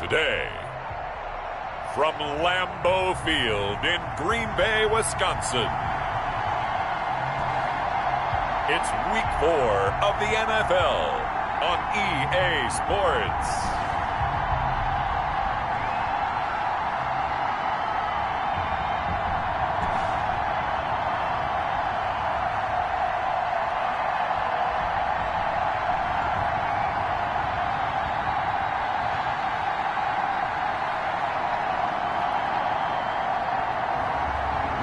Today, from Lambeau Field in Green Bay, Wisconsin, it's Week 4 of the NFL on EA Sports.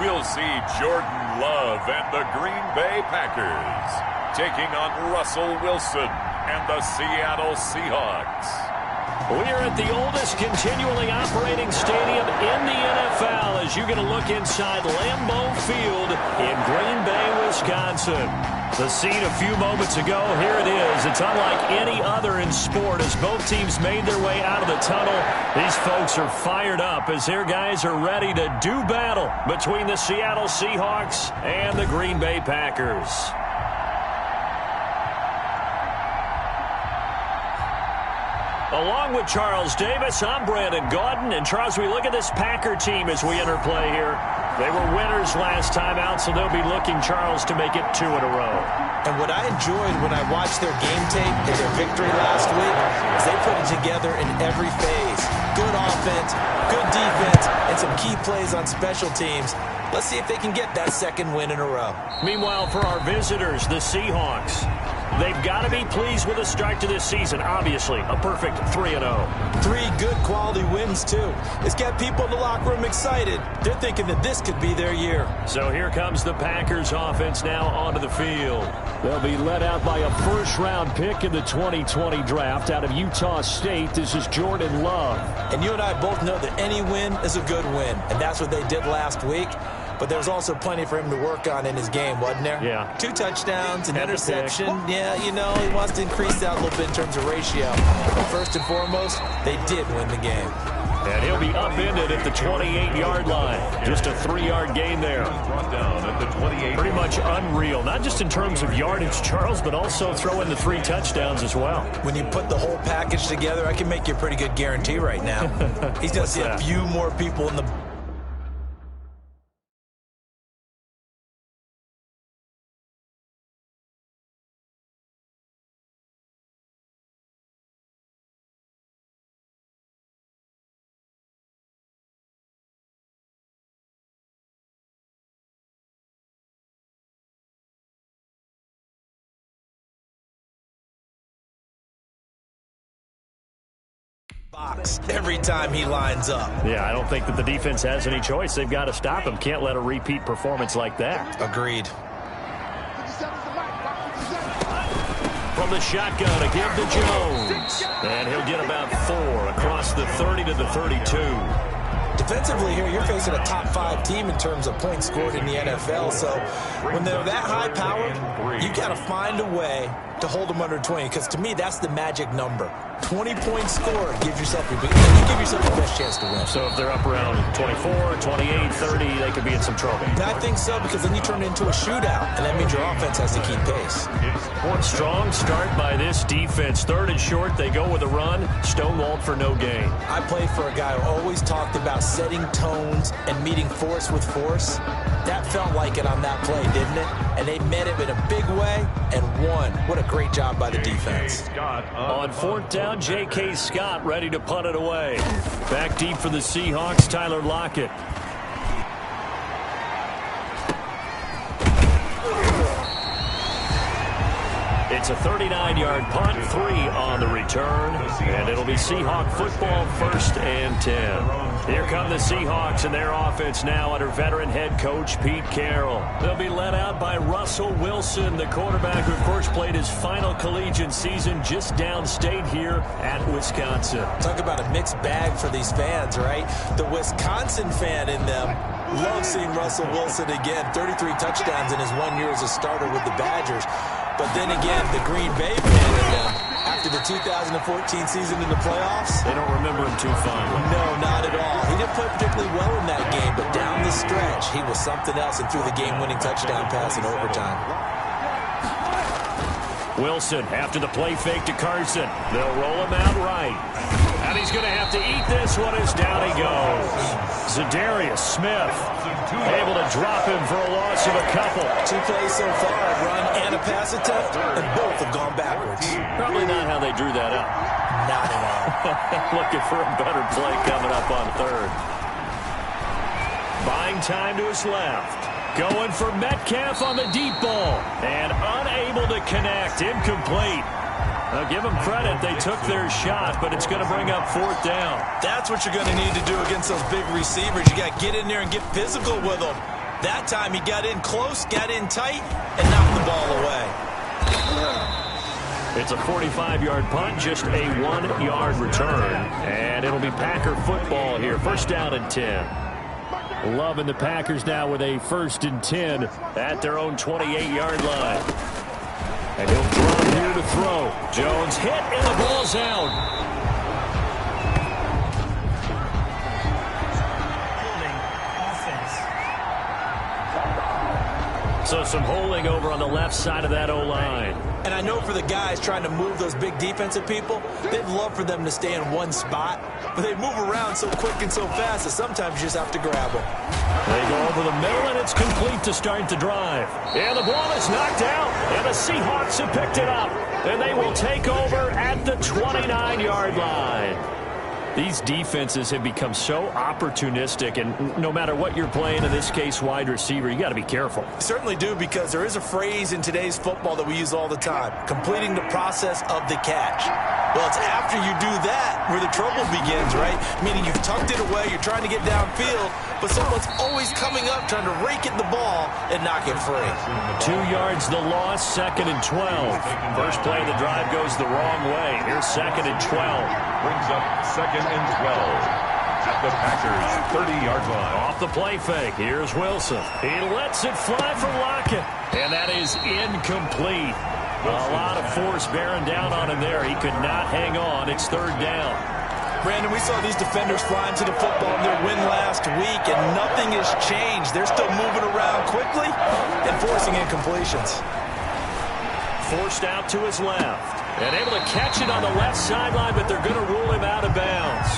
We'll see Jordan Love and the Green Bay Packers taking on Russell Wilson and the Seattle Seahawks. We're at the oldest continually operating stadium in the NFL as you get a look inside Lambeau Field in Green Bay, Wisconsin. The scene a few moments ago, here it is. It's unlike any other in sport as both teams made their way out of the tunnel. These folks are fired up as their guys are ready to do battle between the Seattle Seahawks and the Green Bay Packers. Along with Charles Davis, I'm Brandon Gaudin. And Charles, we look at this Packer team as we enter play here. They were winners last time out, so they'll be looking, Charles, to make it 2 in a row. And what I enjoyed when I watched their game tape and their victory last week is they put it together in every phase. Good offense, good defense, and some key plays on special teams. Let's see if they can get that second win in a row. Meanwhile, for our visitors, the Seahawks, they've got to be pleased with the start to this season. Obviously, a perfect 3-0. 3 good quality wins, too. It's got people in the locker room excited. They're thinking that this could be their year. So here comes the Packers offense now onto the field. They'll be led out by a first-round pick in the 2020 draft out of Utah State. This is Jordan Love. And you and I both know that any win is a good win, and that's what they did last week. But there's also plenty for him to work on in his game, wasn't there? Yeah. 2 touchdowns, an interception. Yeah, you know, he wants to increase that a little bit in terms of ratio. But first and foremost, they did win the game. And he'll be upended at the 28-yard line. Just a 3-yard gain there. Pretty much unreal. Not just in terms of yardage, Charles, but also throw in the 3 touchdowns as well. When you put the whole package together, I can make you a pretty good guarantee right now. He's going to see a few more people in the... box every time he lines up. Yeah, I don't think that the defense has any choice. They've got to stop him. Can't let a repeat performance like that. Agreed. From the shotgun, a give to Jones. And he'll get about 4 across the 30 to the 32. Defensively here, you're facing a top 5 team in terms of points scored in the NFL. So when they're that high-powered, you got to find a way to hold them under 20. Because to me, that's the magic number. 20 points scored gives yourself the best chance to win. So if they're up around 24, 28, 30, they could be in some trouble. And I think so, because then you turn it into a shootout, and that means your offense has to keep pace. One strong start by this defense. 3rd and short, they go with a run. Stonewalled for no gain. I played for a guy who always talked about setting tones and meeting force with force. That felt like it on that play, didn't it? And they met it in a big way and won. What a great job by the defense. On 4th down, J.K. Scott ready to punt it away. Back deep for the Seahawks, Tyler Lockett. It's a 39-yard punt, 3 on the return, and it'll be Seahawk football, 1st and 10. Here come the Seahawks and their offense now under veteran head coach Pete Carroll. They'll be led out by Russell Wilson, the quarterback who, of course, played his final collegiate season just downstate here at Wisconsin. Talk about a mixed bag for these fans, right? The Wisconsin fan in them loves seeing Russell Wilson again. 33 touchdowns in his 1 year as a starter with the Badgers. But then again, the Green Bay fan in them, after the 2014 season in the playoffs, they don't remember him too fondly. No, not at all. He didn't play particularly well in that game, but down the stretch, he was something else and threw the game-winning touchdown pass in overtime. Wilson after the play fake to Carson. They'll roll him out right. And he's going to have to eat this one as down he goes. Zadarius Smith able to drop him for a loss of a couple. 2 plays so far, a run and a pass attempt, and both have gone backwards. Probably not how they drew that up. Not at all. Looking for a better play coming up on third. Buying time to his left. Going for Metcalf on the deep ball. And unable to connect. Incomplete. Now, give them credit. They took their shot, but it's going to bring up 4th down. That's what you're going to need to do against those big receivers. You got to get in there and get physical with them. That time he got in close, got in tight, and knocked the ball away. It's a 45-yard punt, just a 1-yard return. And it'll be Packer football here. 1st down and 10. Loving the Packers now with a 1st and 10 at their own 28-yard line. And he'll drop here to throw. Jones hit, and the ball's out. So some holding over on the left side of that O-line. And I know for the guys trying to move those big defensive people, they'd love for them to stay in one spot, but they move around so quick and so fast that sometimes you just have to grab them. They go over the middle, and it's complete to start the drive. And the ball is knocked out, and the Seahawks have picked it up. And they will take over at the 29-yard line. These defenses have become so opportunistic, and no matter what you're playing, in this case, wide receiver, you got to be careful. You certainly do, because there is a phrase in today's football that we use all the time, completing the process of the catch. Well, it's after you do that where the trouble begins, right? Meaning you've tucked it away, you're trying to get downfield, but someone's always coming up trying to rake at the ball and knock it free. 2 yards the loss, 2nd and 12. First play of the drive goes the wrong way. Here's 2nd and 12. Brings up 2nd and 12 at the Packers' 30-yard line. Off the play fake, here's Wilson. He lets it fly for Lockett, and that is incomplete. A lot of force bearing down on him there. He could not hang on. It's 3rd down. Brandon, we saw these defenders flying to the football in their win last week, and nothing has changed. They're still moving around quickly and forcing incompletions. Forced out to his left. And able to catch it on the left sideline, but they're going to rule him out of bounds.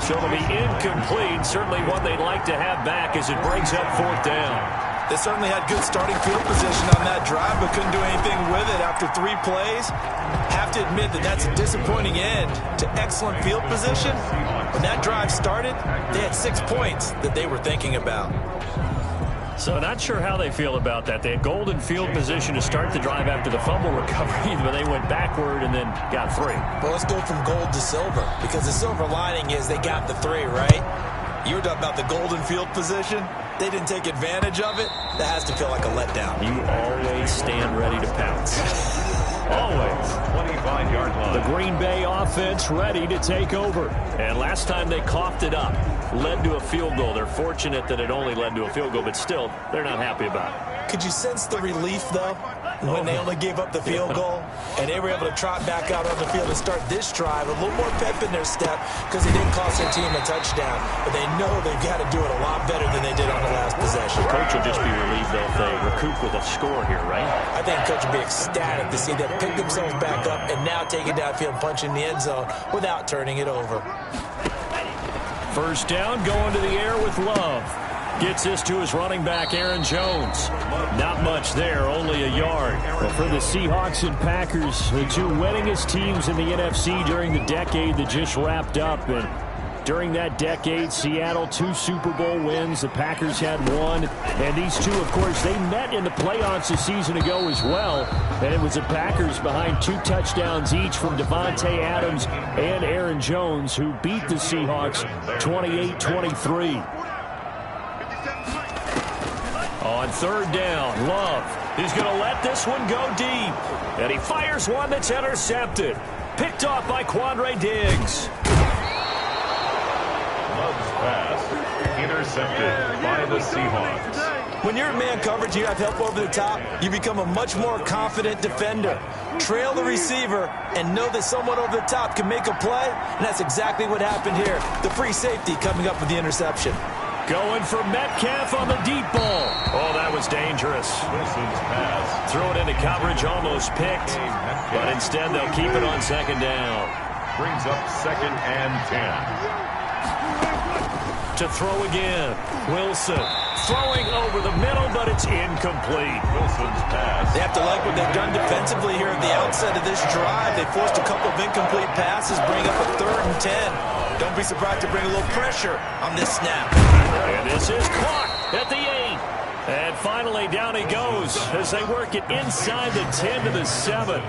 So it'll be incomplete. Certainly one they'd like to have back as it brings up 4th down. They certainly had good starting field position on that drive, but couldn't do anything with it after 3 plays. Have to admit that that's a disappointing end to excellent field position. When that drive started, they had 6 points that they were thinking about. So not sure how they feel about that. They had golden field position to start the drive after the fumble recovery, but they went backward and then got 3. Well, let's go from gold to silver, because the silver lining is they got the 3, right? You were talking about the golden field position. They didn't take advantage of it. That has to feel like a letdown. You always stand ready to pounce. Always. 25-yard line. The Green Bay offense ready to take over. And last time they coughed it up, led to a field goal. They're fortunate that it only led to a field goal, but still, they're not happy about it. Could you sense the relief, though, when they only gave up the field goal and they were able to trot back out on the field and start this drive with a little more pep in their step because they didn't cost their team a touchdown, but they know they've got to do it a lot better than they did on the last possession. The coach will just be relieved though if they recoup with a score here, right? I think the coach will be ecstatic to see them pick themselves back up and now take it downfield and punch in the end zone without turning it over. 1st down, going to the air with Love. Gets this to his running back, Aaron Jones. Not much there, only a yard. But for the Seahawks and Packers, the 2 winningest teams in the NFC during the decade that just wrapped up. And during that decade, Seattle 2 Super Bowl wins. The Packers had 1. And these 2, of course, they met in the playoffs a season ago as well. And it was the Packers behind 2 touchdowns each from Devontae Adams and Aaron Jones, who beat the Seahawks 28-23. On 3rd down, Love is going to let this one go deep. And he fires one that's intercepted. Picked off by Quandre Diggs. Love's pass intercepted by the Seahawks. When you're in man coverage, you have help over the top, you become a much more confident defender. Trail the receiver and know that someone over the top can make a play, and that's exactly what happened here. The free safety coming up with the interception. Going for Metcalf on the deep ball. Oh, that was dangerous. Wilson's pass. Throw it into coverage, almost picked. But instead, they'll keep it on 2nd down. brings up 2nd and 10. To throw again. Wilson throwing over the middle, but it's incomplete. Wilson's pass. They have to like what they've done defensively here at the outset of this drive. They forced a couple of incomplete passes, bring up a 3rd and 10. Don't be surprised to bring a little pressure on this snap. And this is caught at the 8. And finally, down he goes as they work it inside the 10 to the 7.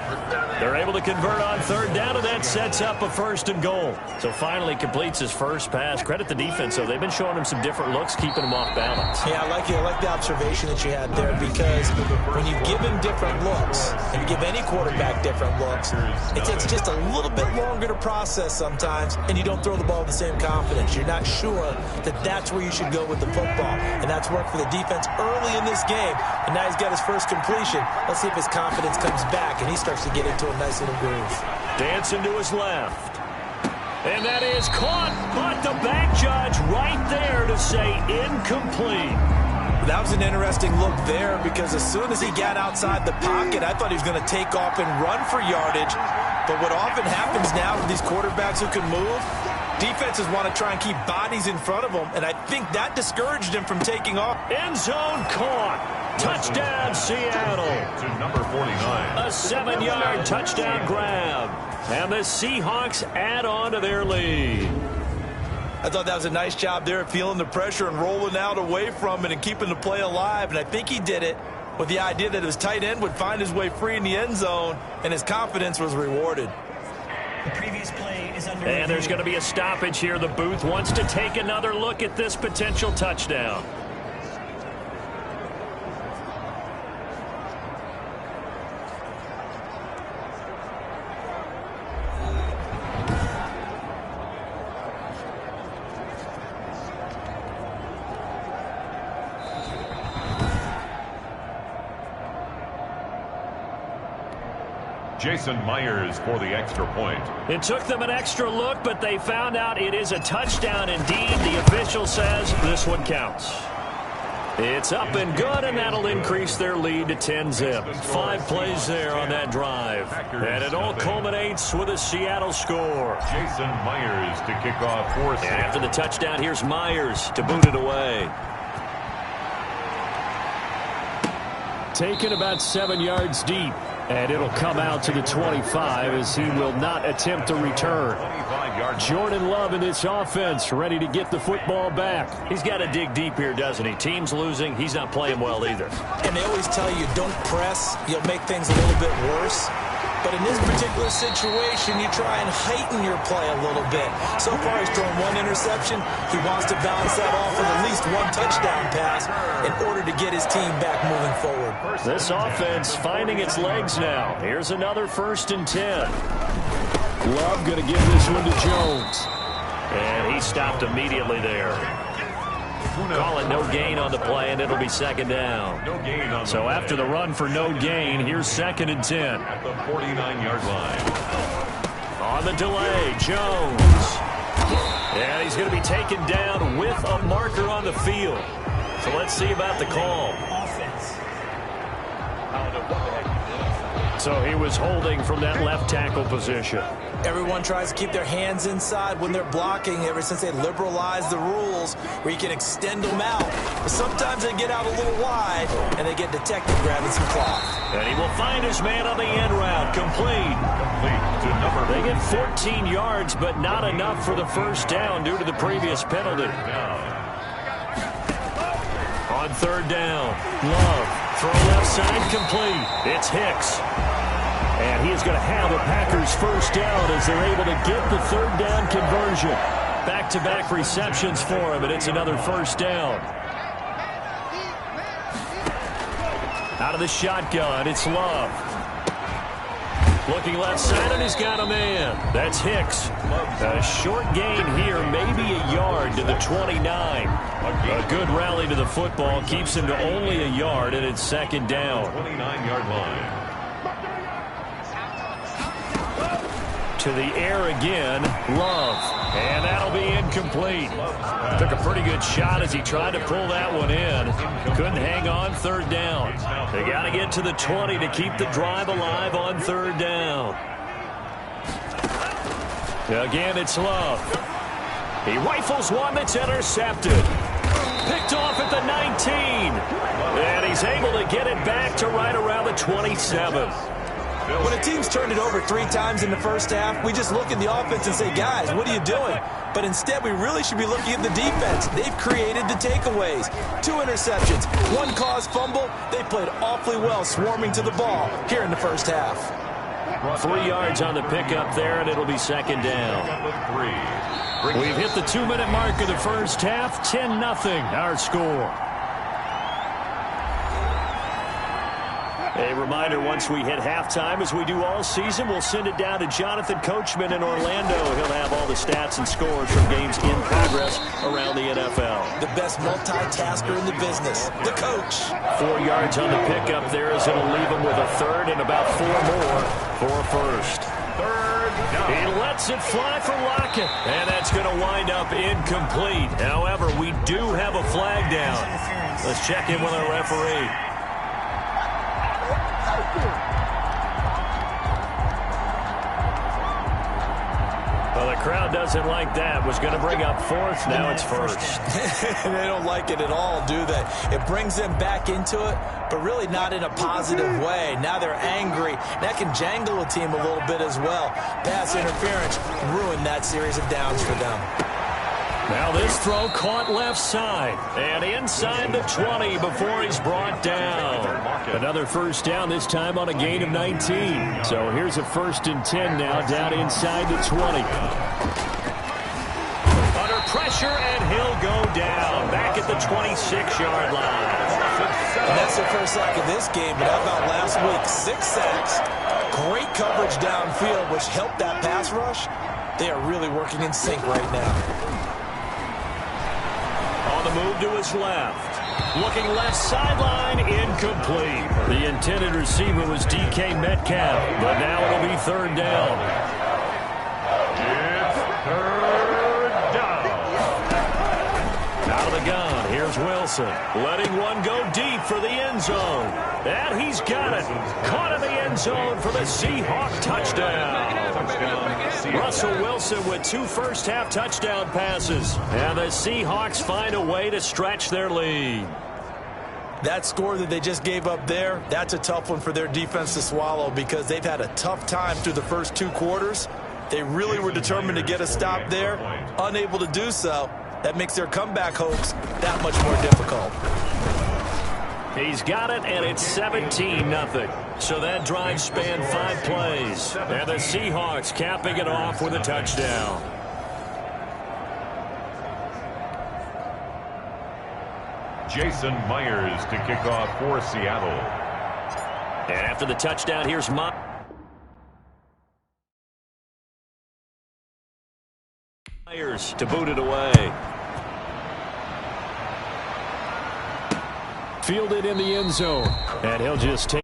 They're able to convert on 3rd down, and that sets up a 1st and goal. So finally completes his first pass. Credit the defense, though. They've been showing him some different looks, keeping him off balance. Yeah, I like the observation that you had there, because when you give him different looks, and you give any quarterback different looks, it takes just a little bit longer to process sometimes, and you don't throw the ball with the same confidence. You're not sure that that's where you should go with the football, and that's worked for the defense early in this game, and now he's got his first completion. Let's see if his confidence comes back and he starts to get into a nice little groove. Dancing to his left. And that is caught, but the back judge right there to say incomplete. That was an interesting look there, because as soon as he got outside the pocket, I thought he was going to take off and run for yardage. But what often happens now with these quarterbacks who can move, defenses want to try and keep bodies in front of them, and I think that discouraged him from taking off. End zone caught. Touchdown, Seattle. To number 49. A 7-yard touchdown grab. And the Seahawks add on to their lead. I thought that was a nice job there, feeling the pressure and rolling out away from it and keeping the play alive. And I think he did it with the idea that his tight end would find his way free in the end zone, and his confidence was rewarded. The previous play is under And there's going to be a stoppage here. The booth wants to take another look at this potential touchdown. Jason Myers for the extra point. It took them an extra look, but they found out it is a touchdown indeed. The official says this one counts. It's up and good, and that'll increase their lead to 10-zip. 5 plays there on that drive. And it all culminates with a Seattle score. Jason Myers to kick off 4-6. And after the touchdown, here's Myers to boot it away. Taken about 7 yards deep. And it'll come out to the 25 as he will not attempt to return. Jordan Love in this offense ready to get the football back. He's got to dig deep here, doesn't he? Team's losing. He's not playing well either. And they always tell you, don't press. You'll make things a little bit worse. But in this particular situation, you try and heighten your play a little bit. So far, he's thrown 1 interception. He wants to balance that off with at least 1 touchdown pass in order to get his team back moving forward. This offense finding its legs now. Here's another 1st and 10. Love going to give this one to Jones. And he stopped immediately there. Call it no gain on the play, and it'll be 2nd down. No gain on the So after the run for no gain, here's 2nd and 10. at the 49-yard line. On the delay, Jones. And he's going to be taken down with a marker on the field. So let's see about the call. offense. So he was holding from that left tackle position. Everyone tries to keep their hands inside when they're blocking ever since they liberalized the rules where you can extend them out. But sometimes they get out a little wide and they get detected grabbing some cloth. And he will find his man on the end route. Complete. To number They get 14 yards, but not enough for the 1st down due to the previous penalty. On 3rd down, Love. Throw left side complete. It's Hicks. And he is going to have the Packers 1st down as they're able to get the 3rd down conversion. Back-to-back receptions for him, and it's another 1st down. Out of the shotgun, it's Love. Looking left side, and he's got a man. That's Hicks. A short gain here, maybe a yard to the 29. A good rally to the football keeps him to only a yard, and it's 2nd down. 29-yard line. To the air again, Love. And that'll be incomplete. Took a pretty good shot as he tried to pull that one in. Couldn't hang on 3rd down. They got to get to the 20 to keep the drive alive on 3rd down. Again, it's Love. He rifles one that's intercepted. Picked off at the 19. And he's able to get it back to right around the 27. When a team's turned it over 3 times in the first half, we just look at the offense and say, guys, what are you doing? But instead, we really should be looking at the defense. They've created the takeaways. 2 interceptions, 1 caused fumble. They played awfully well swarming to the ball here in the first half. 3 yards on the pickup there, and it'll be second down. We've hit the 2-minute mark of the first half. 10-0 our score. A reminder, once we hit halftime, as we do all season, we'll send it down to Jonathan Coachman in Orlando. He'll have all the stats and scores from games in progress around the NFL. The best multitasker in the business, the coach. 4 yards on the pickup there, as it'll leave him with a third and about 4 more for a first. He lets it fly for Lockett, and that's going to wind up incomplete. However, we do have a flag down. Let's check in with our referee. Well, the crowd doesn't like that. Was going to bring up fourth. Now it's first. They don't like it at all, do they? It brings them back into it, but really not in a positive way. Now they're angry. That can jangle a team a little bit as well. Pass interference ruined that series of downs for them. Now this throw caught left side and inside the 20 before he's brought down. Another first down, this time on a gain of 19. So here's a 1st and 10 now down inside the 20. Under pressure, and he'll go down back at the 26-yard line. And that's the first sack of this game, but how about last week? 6 sacks. Great coverage downfield, which helped that pass rush. They are really working in sync right now. On the move to his left. Looking left sideline, incomplete. The intended receiver was DK Metcalf, but now it'll be 3rd down. It's 3rd down. Out of the gun, here's Wilson. Letting one go deep for the end zone. And he's got it. Caught in the end zone for the Seahawks touchdown. Russell Wilson with 2 first-half touchdown passes. And the Seahawks find a way to stretch their lead. That score that they just gave up there, that's a tough one for their defense to swallow because they've had a tough time through the first 2 quarters. They really were determined to get a stop there, unable to do so. That makes their comeback hopes that much more difficult. He's got it, and it's 17-0. So that drive spanned 5 plays. And the Seahawks capping it off with a touchdown. Jason Myers to kick off for Seattle. And after the touchdown, here's Myers to boot it away. Fielded in the end zone. And he'll just take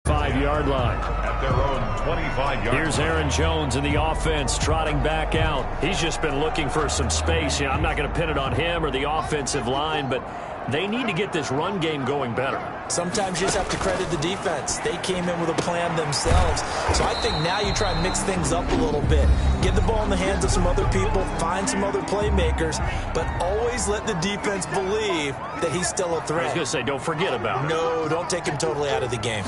5-yard line. At their own 25-yard line. Here's Aaron Jones in the offense trotting back out. He's just been looking for some space. I'm not going to pin it on him or the offensive line, but they need to get this run game going better. Sometimes you just have to credit the defense. They came in with a plan themselves. So I think now you try and mix things up a little bit. Get the ball in the hands of some other people, find some other playmakers, but always let the defense believe that he's still a threat. I was going to say, don't forget about it. No, don't take him totally out of the game.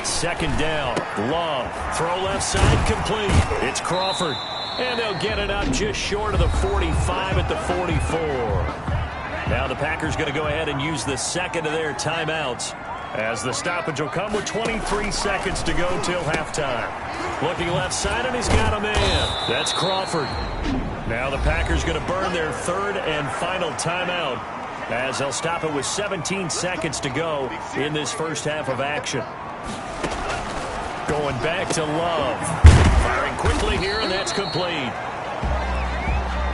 2nd down. Love. Throw left side complete. It's Crawford. And they'll get it up just short of the 45 at the 44. Now the Packers going to go ahead and use the 2nd of their timeouts as the stoppage will come with 23 seconds to go till halftime. Looking left side, and he's got a man. That's Crawford. Now the Packers going to burn their 3rd and final timeout as they'll stop it with 17 seconds to go in this first half of action. Going back to Love. Firing quickly here, and that's complete.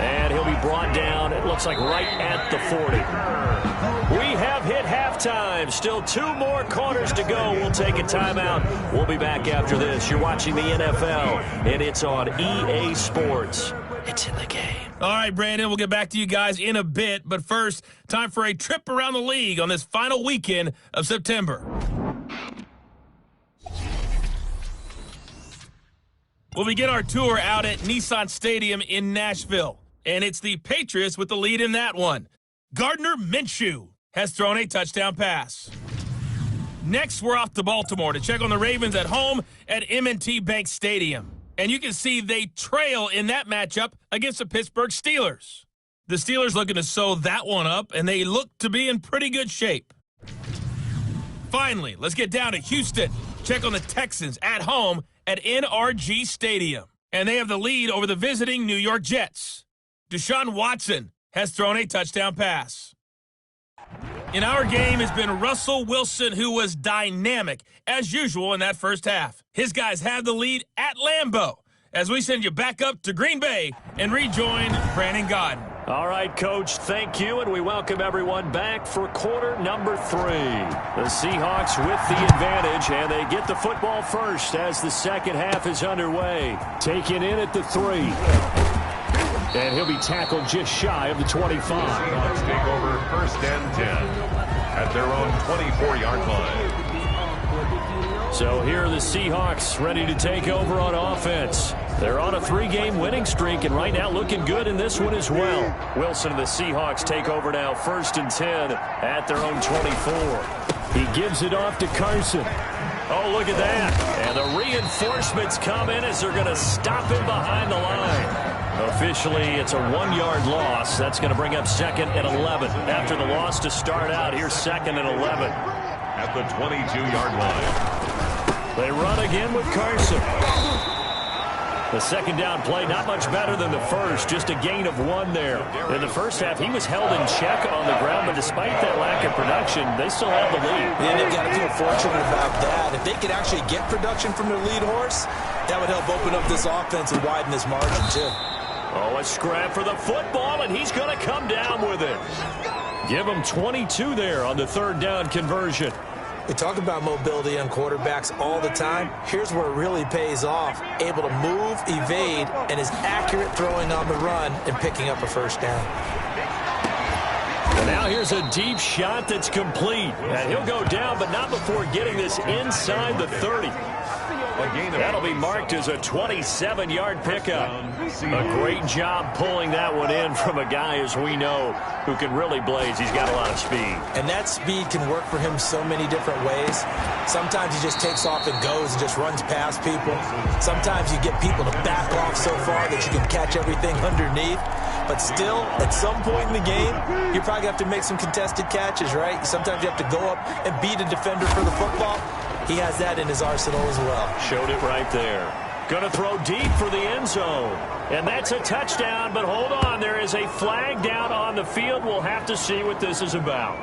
And he'll be brought down, it looks like, right at the 40. We have hit halftime. Still 2 more quarters to go. We'll take a timeout. We'll be back after this. You're watching the NFL, and it's on EA Sports. It's in the game. All right, Brandon, we'll get back to you guys in a bit. But first, time for a trip around the league on this final weekend of September. We'll begin our tour out at Nissan Stadium in Nashville. And it's the Patriots with the lead in that one. Gardner Minshew has thrown a touchdown pass. Next, we're off to Baltimore to check on the Ravens at home at M&T Bank Stadium. And you can see they trail in that matchup against the Pittsburgh Steelers. The Steelers looking to sew that one up, and they look to be in pretty good shape. Finally, let's get down to Houston. Check on the Texans at home at NRG Stadium. And they have the lead over the visiting New York Jets. Deshaun Watson has thrown a touchdown pass. In our game has been Russell Wilson, who was dynamic, as usual, in that first half. His guys have the lead at Lambeau as we send you back up to Green Bay and rejoin Brandon Gaudin. All right, Coach, thank you, and we welcome everyone back for quarter number 3. The Seahawks with the advantage, and they get the football first as the second half is underway. Taken in at the 3. And he'll be tackled just shy of the 25. Seahawks take over first and 10 at their own 24-yard line. So here are the Seahawks ready to take over on offense. They're on a 3-game winning streak, and right now looking good in this one as well. Wilson and the Seahawks take over now first and 10 at their own 24. He gives it off to Carson. Oh, look at that. And the reinforcements come in as they're going to stop him behind the line. Officially, it's a 1-yard loss. That's going to bring up second and 11. After the loss to start out, here's second and 11. At the 22-yard line. They run again with Carson. The second down play, not much better than the first, just a gain of 1 there. In the first half, he was held in check on the ground, but despite that lack of production, they still have the lead. Yeah, they've got to feel fortunate about that. If they could actually get production from their lead horse, that would help open up this offense and widen this margin, too. Oh, a scrap for the football, and he's going to come down with it. Give him 22 there on the third down conversion. We talk about mobility on quarterbacks all the time. Here's where it really pays off. Able to move, evade, and is accurate throwing on the run and picking up a first down. And now here's a deep shot that's complete. And he'll go down, but not before getting this inside the 30. That'll be marked as a 27-yard pickup. A great job pulling that one in from a guy, as we know, who can really blaze. He's got a lot of speed. And that speed can work for him so many different ways. Sometimes he just takes off and goes and just runs past people. Sometimes you get people to back off so far that you can catch everything underneath. But still, at some point in the game, you probably have to make some contested catches, right? Sometimes you have to go up and beat a defender for the football. He has that in his arsenal as well. Showed it right there. Going to throw deep for the end zone. And that's a touchdown, but hold on. There is a flag down on the field. We'll have to see what this is about.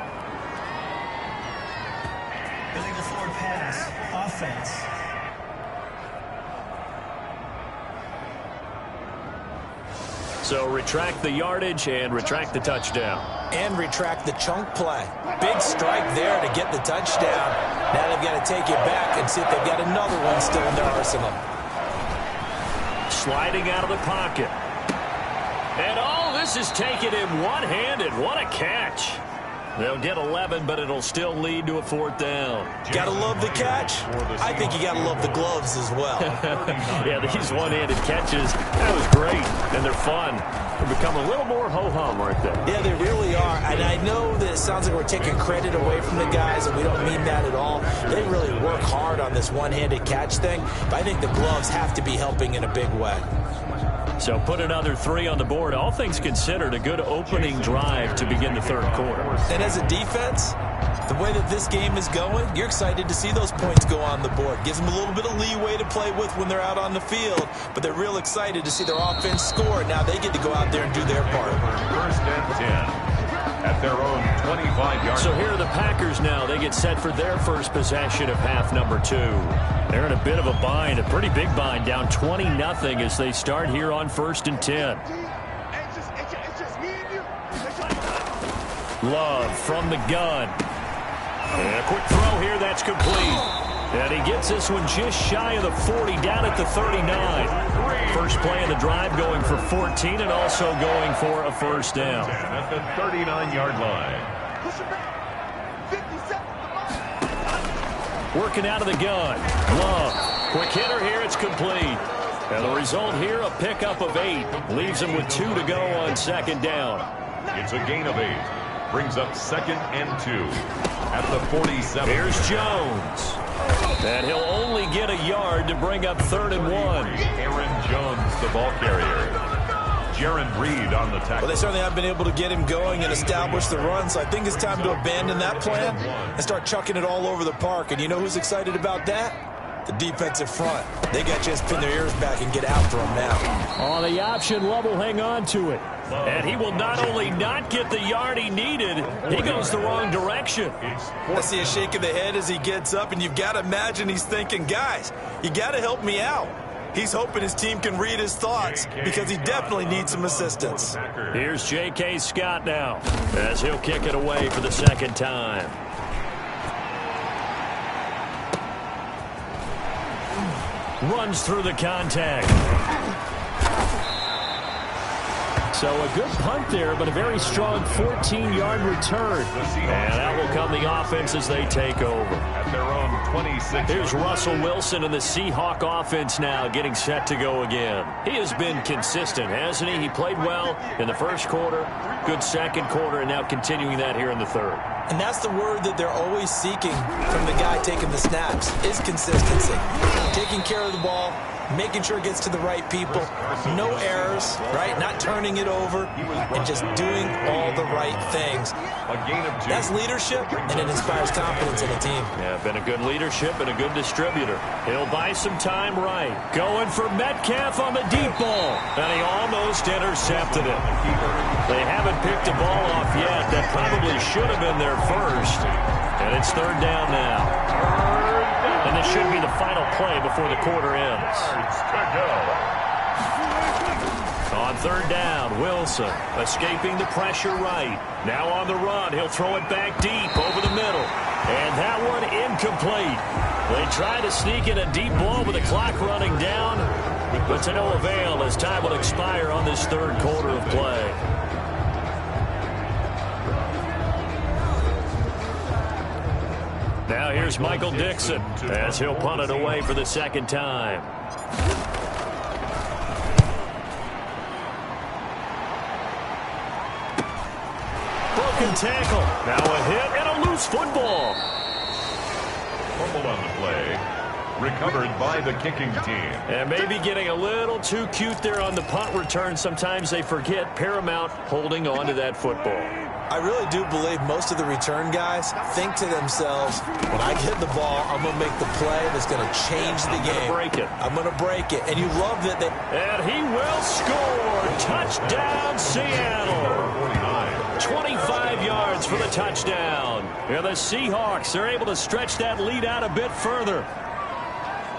Illegal forward pass. Offense. So retract the yardage and retract the touchdown. And retract the chunk play. Big strike there to get the touchdown. Now they've got to take it back and see if they've got another one still in their arsenal. Sliding out of the pocket. And oh, this is taking him one-handed. What a catch. They'll get 11, but it'll still lead to a fourth down. Gotta love the catch. I think you gotta love the gloves as well. Yeah, these one-handed catches, that was great, and they're fun. They become a little more ho-hum right there. Yeah, they really are. And I know that it sounds like we're taking credit away from the guys, and we don't mean that at all. They really work hard on this one-handed catch thing, but I think the gloves have to be helping in a big way. So put another 3 on the board. All things considered, a good opening drive to begin the third quarter. And as a defense, the way that this game is going, you're excited to see those points go on the board. Gives them a little bit of leeway to play with when they're out on the field, but they're real excited to see their offense score. Now they get to go out there and do their part. First and 10 at their own 25-yard. So here are the Packers now. They get set for their first possession of half number 2. They're in a bit of a bind, a pretty big bind, down 20-0 as they start here on first and 10. Love from the gun. And a quick throw here, that's complete. And he gets this one just shy of the 40, down at the 39. First play of the drive going for 14 and also going for a first down. At the 39-yard line. Working out of the gun. Love. Quick hitter here, it's complete. And the result here, a pickup of 8. Leaves him with 2 to go on second down. It's a gain of 8. Brings up 2nd and 2 at the 47. Here's Jones. And he'll only get a yard to bring up 3rd and 1. Aaron Jones, the ball carrier. Jaron Reed on the tackle. Well, they certainly have been able to get him going and establish the run, so I think it's time to abandon that plan and start chucking it all over the park. And you know who's excited about that? The defensive front. They got a chance to pin their ears back and get after him now. On the option, Love will hang on to it. And he will not only not get the yard he needed, he goes the wrong direction. I see a shake of the head as he gets up, and you've got to imagine he's thinking, guys, you got to help me out. He's hoping his team can read his thoughts because he definitely needs some assistance. Here's J.K. Scott now as he'll kick it away for the 2nd time. Runs through the contact. So a good punt there, but a very strong 14-yard return. And that will come the offense as they take over. At their own 26. Here's Russell Wilson and the Seahawks offense now getting set to go again. He has been consistent, hasn't he? He played well in the first quarter, good second quarter, and now continuing that here in the third. And that's the word that they're always seeking from the guy taking the snaps, is consistency. Taking care of the ball, making sure it gets to the right people, no errors, right? Not turning it over, and just doing all the right things. That's leadership, and it inspires confidence in a team. Yeah, been a good leadership and a good distributor. He'll buy some time right. Going for Metcalf on the deep ball, and he almost intercepted it. They haven't picked a ball off yet. That probably should have been their first. And it's 3rd down now. And this should be the final play before the quarter ends. On 3rd down, Wilson escaping the pressure right. Now on the run, he'll throw it back deep over the middle. And that one incomplete. They try to sneak in a deep ball with the clock running down, but to no avail as time will expire on this 3rd quarter of play. Now here's Michael Dixon as he'll punt it away for the 2nd time. Broken tackle. Now a hit and a loose football. Fumbled on the play. Recovered by the kicking team. And maybe getting a little too cute there on the punt return. Sometimes they forget paramount holding on to that football. I really do believe most of the return guys think to themselves, when I get the ball, I'm going to make the play that's going to change the game. I'm going to break it. And you love that. And he will score. Touchdown, Seattle. 25 yards for the touchdown. And the Seahawks are able to stretch that lead out a bit further.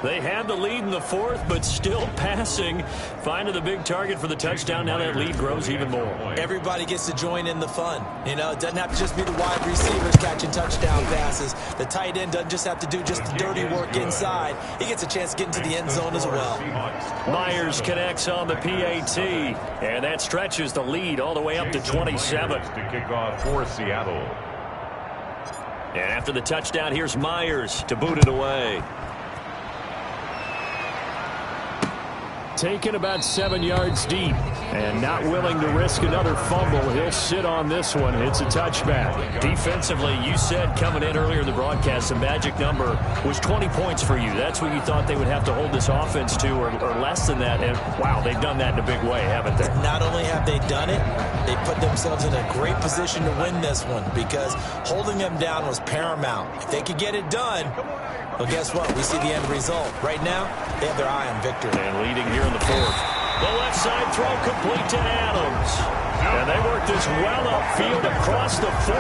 They had the lead in the 4th, but still passing. Finding the big target for the touchdown. Now that lead grows even more. Everybody gets to join in the fun. You know, it doesn't have to just be the wide receivers catching touchdown passes. The tight end doesn't just have to do just the dirty work inside. He gets a chance to get into the end zone as well. Myers connects on the PAT, and that stretches the lead all the way up to 27. To kick off for Seattle. And after the touchdown, here's Myers to boot it away. Taken about 7 yards deep and not willing to risk another fumble. He'll sit on this one. It's a touchback. Defensively, you said coming in earlier in the broadcast, the magic number was 20 points for you. That's what you thought they would have to hold this offense to, or less than that. And, wow, they've done that in a big way, haven't they? Not only have they done it, they put themselves in a great position to win this one because holding them down was paramount. If they could get it done, well, guess what? We see the end result. Right now, they have their eye on victory. And leading here in the 4th. The left side throw complete to Adams. And they work this well upfield across the 45.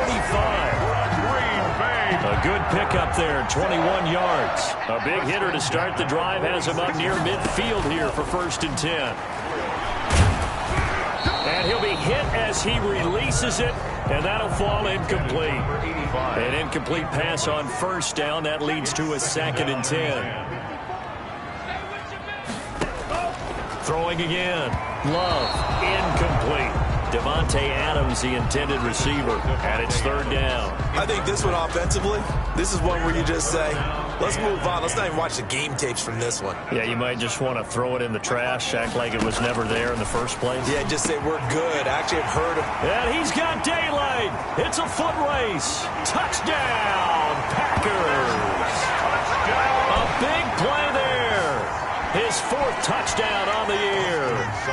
A good pickup there, 21 yards. A big hitter to start the drive has him up near midfield here for 1st and 10. And he'll be hit as he releases it, and that'll fall incomplete. An incomplete pass on 1st down. That leads to a 2nd and 10. Throwing again. Love. Incomplete. Devontae Adams, the intended receiver. And it's 3rd down. I think this one offensively, this is one where you just say, Let's move on. Let's not even watch the game tapes from this one. Yeah, you might just want to throw it in the trash, act like it was never there in the first place. Yeah, just say we're good. Actually, I've heard of. And he's got daylight. It's a foot race. Touchdown, Packers. A big play there. His 4th touchdown on the year.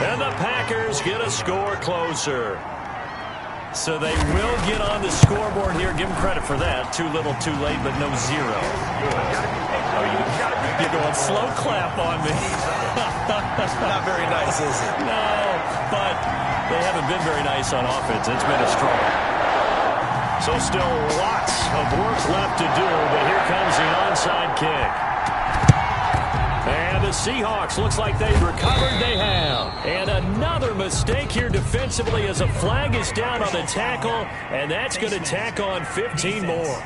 And the Packers get a score closer. So they will get on the scoreboard here. Give them credit for that. Too little, too late, but no 0. Oh, you're going slow clap on me. Not very nice, is it? No, but they haven't been very nice on offense. It's been a struggle. So still lots of work left to do, but here comes the onside kick. And the Seahawks, looks like they've recovered. They have. And another mistake here defensively as a flag is down on the tackle, and that's going to tack on 15 more.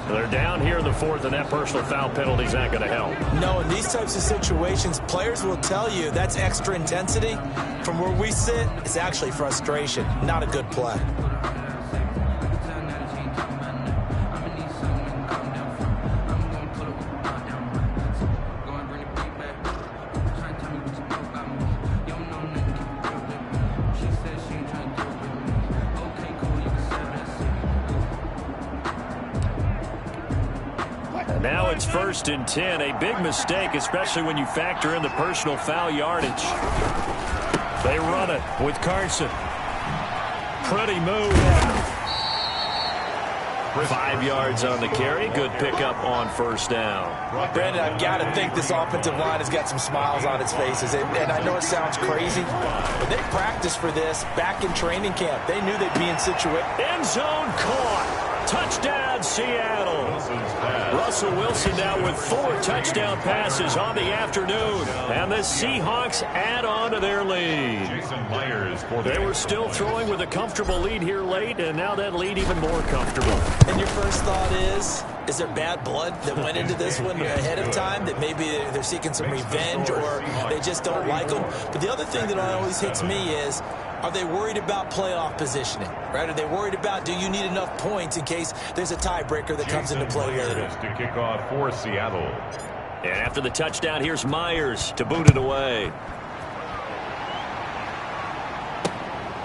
They're down here in the 4th, and that personal foul penalty is not going to help. No, in these types of situations, players will tell you that's extra intensity. From where we sit, it's actually frustration. Not a good play. Now it's 1st and 10. A big mistake, especially when you factor in the personal foul yardage. They run it with Carson. Pretty move. 5 yards on the carry. Good pickup on 1st down. Brandon, I've got to think this offensive line has got some smiles on its faces. And I know it sounds crazy, but they practiced for this back in training camp. They knew they'd be in situation. End zone caught. Touchdown, Seattle. Russell Wilson now with 4 touchdown passes on the afternoon. And the Seahawks add on to their lead. They were still throwing with a comfortable lead here late, and now that lead even more comfortable. And your first thought is there bad blood that went into this one ahead of time, that maybe they're seeking some revenge or they just don't like them? But the other thing that always hits me is, are they worried about playoff positioning? Right? Are they worried about, do you need enough points in case there's a tiebreaker that comes into play later? To kick off for Seattle. And after the touchdown, here's Myers to boot it away.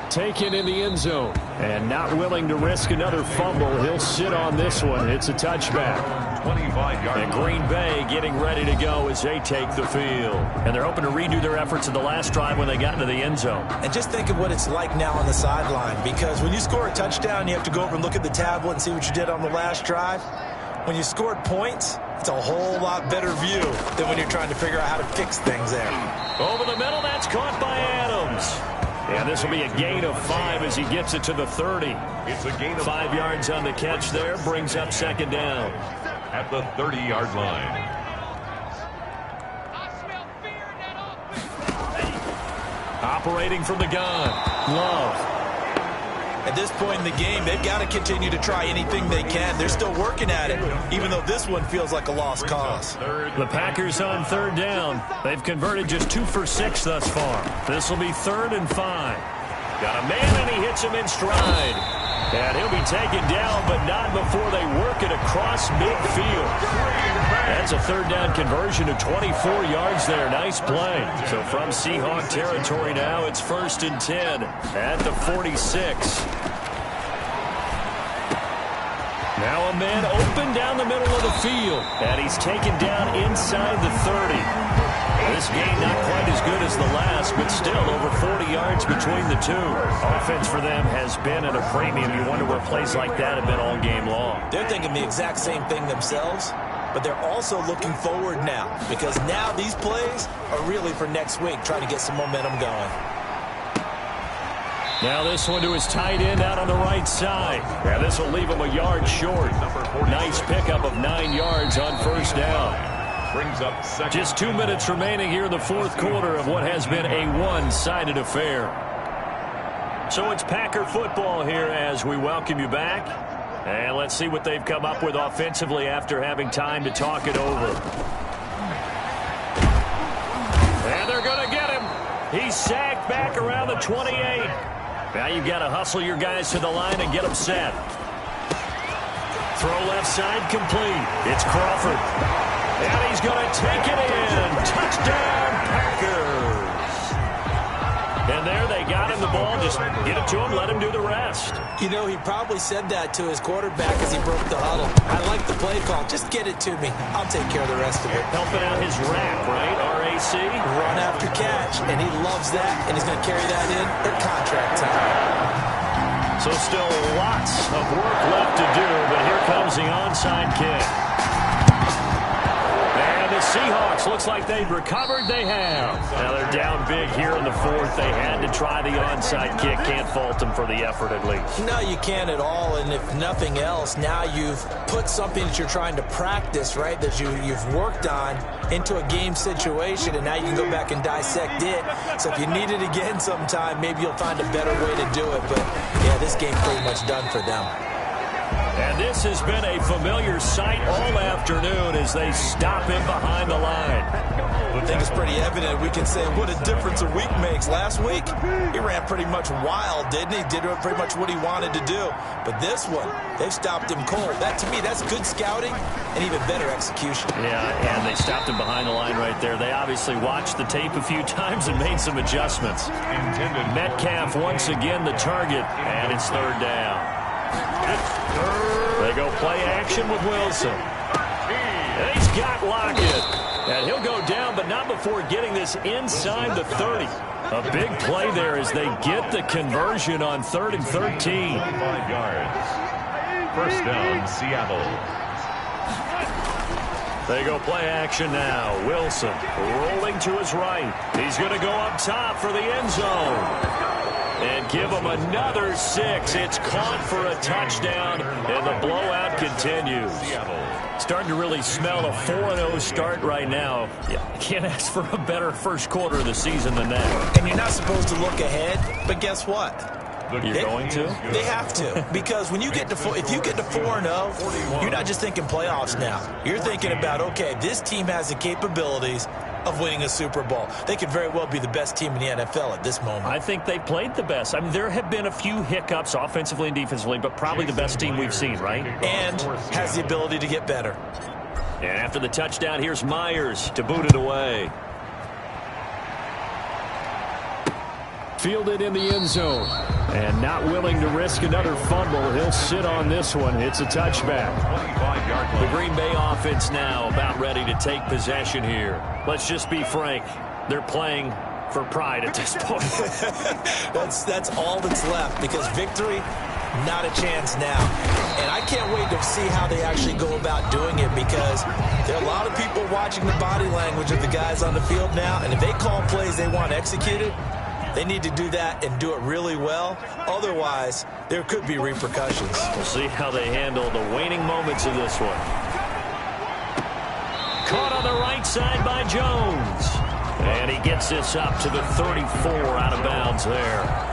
Taken in the end zone. And not willing to risk another fumble. He'll sit on this one. It's a touchback. 25-yard And Green Bay getting ready to go as they take the field. And they're hoping to redo their efforts in the last drive when they got into the end zone. And just think of what it's like now on the sideline, because when you score a touchdown, you have to go over and look at the tablet and see what you did on the last drive. When you scored points, it's a whole lot better view than when you're trying to figure out how to fix things there. Over the middle, that's caught by Adams. And this will be a gain of 5 as he gets it to the 30. It's a gain of 5 yards on the catch there, brings up 2nd down. At the 30-yard line. Operating from the gun, Love. At this point in the game, they've got to continue to try anything they can. They're still working at it, even though this one feels like a lost cause. The Packers on 3rd down. They've converted just 2 for 6 thus far. This will be 3rd and 5. Got a man, and he hits him in stride. And he'll be taken down, but not before they work it across midfield. That's a 3rd down conversion of 24 yards there. Nice play. So from Seahawk territory now, it's 1st and 10 at the 46. Now a man open down the middle of the field. And he's taken down inside the 30. This game not quite as good as the last, but still over 40 yards between the two. Offense for them has been at a premium. You wonder where plays like that have been all game long. They're thinking the exact same thing themselves, but they're also looking forward now, because now these plays are really for next week, trying to get some momentum going. Now this one to his tight end out on the right side. And this will leave him a yard short. Nice pickup of 9 yards on 1st down. Brings up 2nd. Just 2 minutes remaining here in the 4th quarter of what has been a one-sided affair. So it's Packer football here as we welcome you back. And let's see what they've come up with offensively after having time to talk it over. He's sacked back around the 28. Now you've got to hustle your guys to the line and get them set. Throw left side complete. It's Crawford. And he's going to take it in. Touchdown, Packers. And there they got him the ball. Just get it to him, let him do the rest. You know, he probably said that to his quarterback as he broke the huddle. I like the play call. Just get it to me. I'll take care of the rest of it. Helping out his rack, right? RAC. Run after catch. And he loves that. And he's going to carry that in at contract time. So still lots of work left to do, but here comes the onside kick. And the Seahawks, looks like they've recovered. They have. Now they're down big here in the fourth. They had to try the onside kick. Can't fault them for the effort at least. No, you can't at all. And if nothing else, now you've put something that you're trying to practice, right, that you've worked on into a game situation, and now you can go back and dissect it. So if you need it again sometime, maybe you'll find a better way to do it. But, yeah, this game's pretty much done for them. And this has been a familiar sight all afternoon as they stop him behind the line. I think it's pretty evident. We can say what a difference a week makes. Last week, he ran pretty much wild, didn't he? Did pretty much what he wanted to do. But this one, they've stopped him cold. That, to me, that's good scouting and even better execution. Yeah, and they stopped him behind the line right there. They obviously watched the tape a few times and made some adjustments. Metcalf once again the target, and it's third down. They go play action with Wilson. And he's got Lockett. And he'll go down, but not before getting this inside the 30. A big play there as they get the conversion on 3rd and 13. 5 yards. First down, Seattle. They go play action now. Wilson rolling to his right. He's going to go up top for the end zone. And give him another 6. It's caught for a touchdown, and the blowout continues. Starting to really smell a 4-0 start right now. Yeah, can't ask for a better first quarter of the season than that. And you're not supposed to look ahead, but guess what? You're going to? They have to, because when you get to if you get to 4-0, you're not just thinking playoffs now. You're thinking about, okay, this team has the capabilities of winning a Super Bowl. They could very well be the best team in the NFL at this moment. I think they played the best. I mean, there have been a few hiccups offensively and defensively, but probably the best team we've seen, right? And has the ability to get better. And after the touchdown, here's Myers to boot it away. Fielded in the end zone. And not willing to risk another fumble. He'll sit on this one. It's a touchback. The Green Bay offense now about ready to take possession here. Let's just be frank. They're playing for pride at this point. That's all that's left, because victory, not a chance now. And I can't wait to see how they actually go about doing it, because there are a lot of people watching the body language of the guys on the field now, and if they call plays they want executed, they need to do that and do it really well. Otherwise, there could be repercussions. We'll see how they handle the waning moments of this one. Caught on the right side by Jones. And he gets this up to the 34 out of bounds there.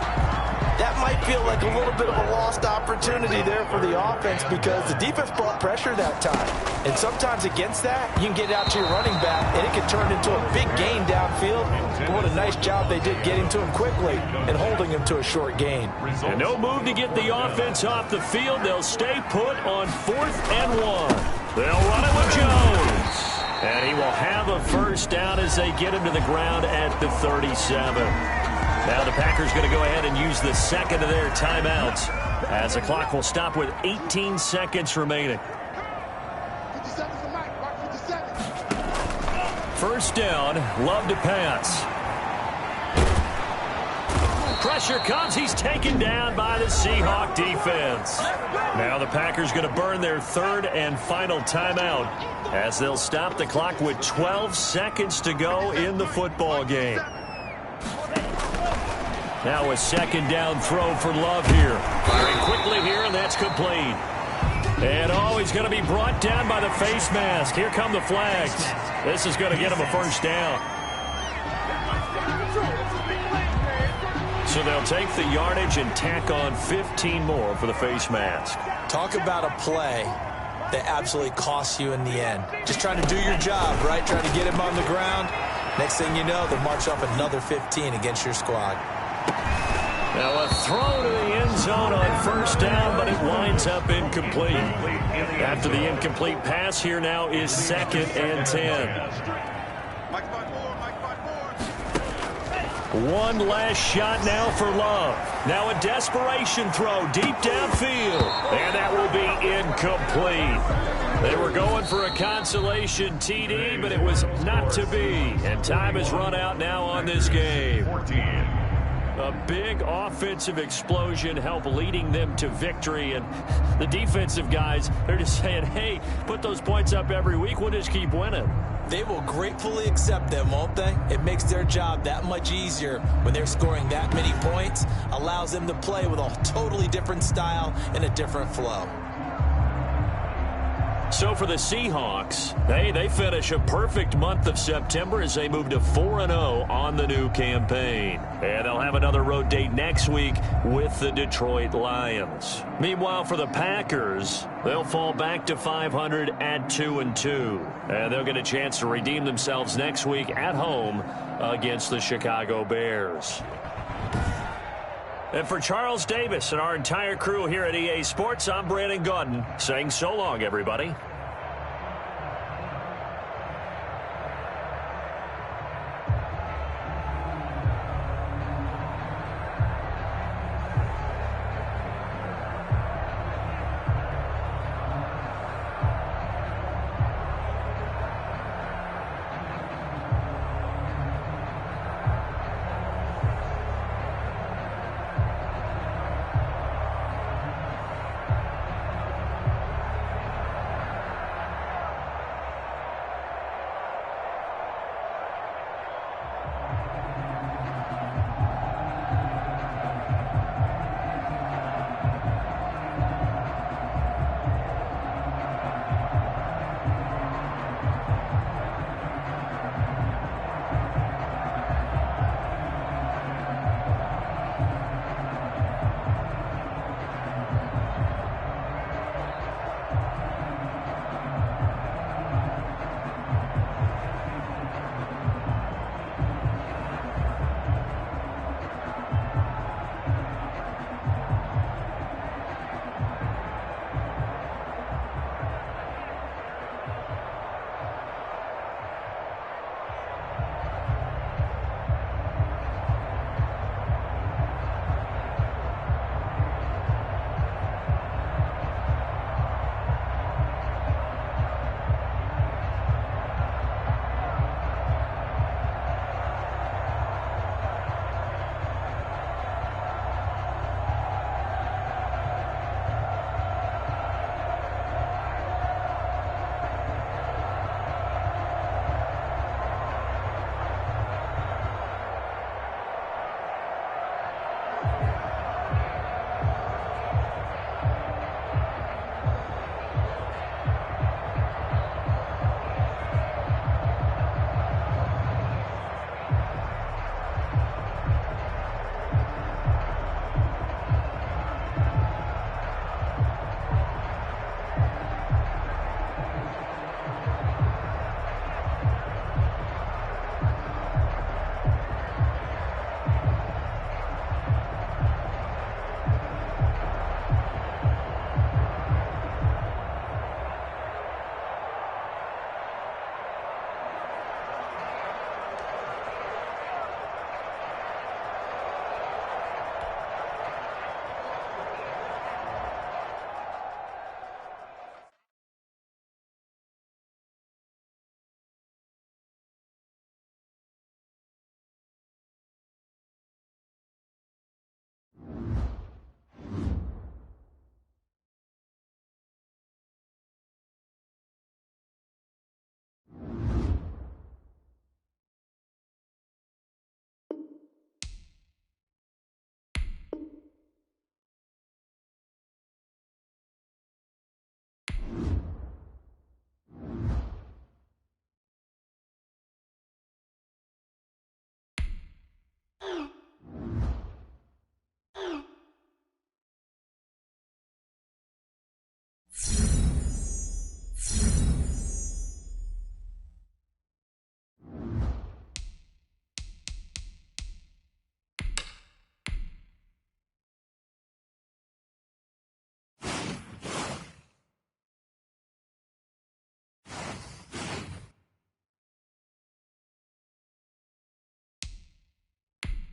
That might feel like a little bit of a lost opportunity there for the offense, because the defense brought pressure that time. And sometimes against that, you can get out to your running back, and it can turn into a big gain downfield. But what a nice job they did getting to him quickly and holding him to a short gain. And no move to get the offense off the field. They'll stay put on 4th and 1. They'll run it with Jones. And he will have a first down as they get him to the ground at the 37. Now the Packers going to go ahead and use the second of their timeouts as the clock will stop with 18 seconds remaining. First down, Love to pass. Pressure comes. He's taken down by the Seahawk defense. Now the Packers going to burn their 3rd and final timeout as they'll stop the clock with 12 seconds to go in the football game. Now a second down throw for Love here. Firing quickly here, and that's complete. And he's going to be brought down by the face mask. Here come the flags. This is going to get him a first down. So they'll take the yardage and tack on 15 more for the face mask. Talk about a play that absolutely costs you in the end. Just trying to do your job, right? Trying to get him on the ground. Next thing you know, they'll march up another 15 against your squad. Now a throw to the end zone on first down, but it winds up incomplete. After the incomplete pass, here now is 2nd and 10. One last shot now for Love. Now a desperation throw deep downfield. And that will be incomplete. They were going for a consolation TD, but it was not to be. And time has run out now on this game. A big offensive explosion helped leading them to victory. And the defensive guys, they're just saying, hey, put those points up every week. We'll just keep winning. They will gratefully accept them, won't they? It makes their job that much easier when they're scoring that many points. Allows them to play with a totally different style and a different flow. So for the Seahawks, they finish a perfect month of September as they move to 4-0 on the new campaign. And they'll have another road date next week with the Detroit Lions. Meanwhile, for the Packers, they'll fall back to 500 at 2-2. And they'll get a chance to redeem themselves next week at home against the Chicago Bears. And for Charles Davis and our entire crew here at EA Sports, I'm Brandon Gaudin saying so long, everybody.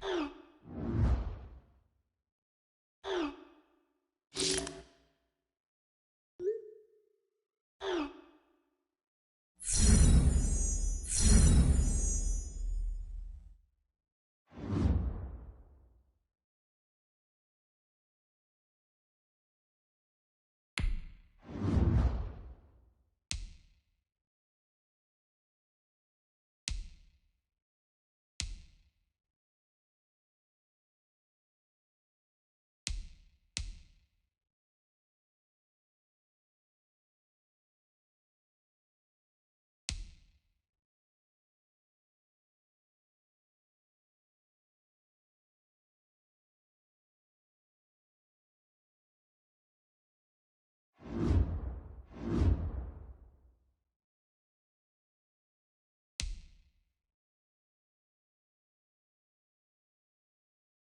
you.